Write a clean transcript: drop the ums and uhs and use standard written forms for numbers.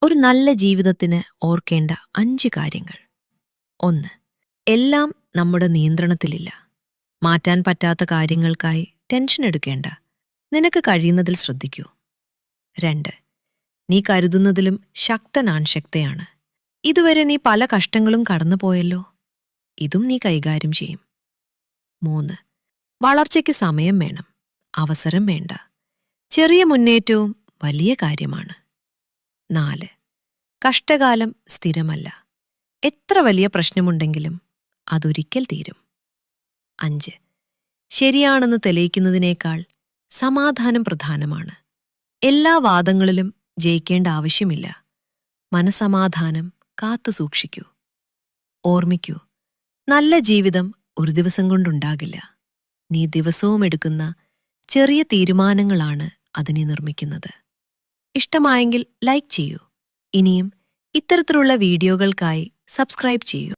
ഒരു നല്ല ജീവിതത്തിന് ഓർക്കേണ്ട 5 കാര്യങ്ങൾ. 1. എല്ലാം നമ്മുടെ നിയന്ത്രണത്തിലില്ല. മാറ്റാൻ പറ്റാത്ത കാര്യങ്ങൾക്കായി ടെൻഷൻ എടുക്കേണ്ട. നിനക്ക് കഴിയുന്നതിൽ ശ്രദ്ധിക്കൂ. 2. നീ കരുതുന്നതിലും ശക്തനാൻ ശക്തയാണ്. ഇതുവരെ നീ പല കഷ്ടങ്ങളും കടന്നുപോയല്ലോ. ഇതും നീ കൈകാര്യം ചെയ്യും. 3. വളർച്ചയ്ക്ക് സമയം വേണം, അവസരം വേണ്ട. ചെറിയ മുന്നേറ്റവും വലിയ കാര്യമാണ്. 4. കഷ്ടകാലം സ്ഥിരമല്ല. എത്ര വലിയ പ്രശ്നമുണ്ടെങ്കിലും അതൊരിക്കൽ തീരും. 5. ശരിയാണെന്ന് തെളിയിക്കുന്നതിനേക്കാൾ സമാധാനം പ്രധാനമാണ്. എല്ലാ വാദങ്ങളിലും ജയിക്കേണ്ട ആവശ്യമില്ല. മനസമാധാനം കാത്തു സൂക്ഷിക്കൂ. ഓർമ്മിക്കൂ, നല്ല ജീവിതം ഒരു ദിവസം കൊണ്ടുണ്ടാകില്ല. നീ ദിവസവും എടുക്കുന്ന ചെറിയ തീരുമാനങ്ങളാണ് അതിനെ നിർമ്മിക്കുന്നത്. ഇഷ്ടമായെങ്കിൽ ലൈക്ക് ചെയ്യൂ. ഇനിയും ഇത്തരത്തിലുള്ള വീഡിയോകൾക്കായി സബ്സ്ക്രൈബ് ചെയ്യൂ.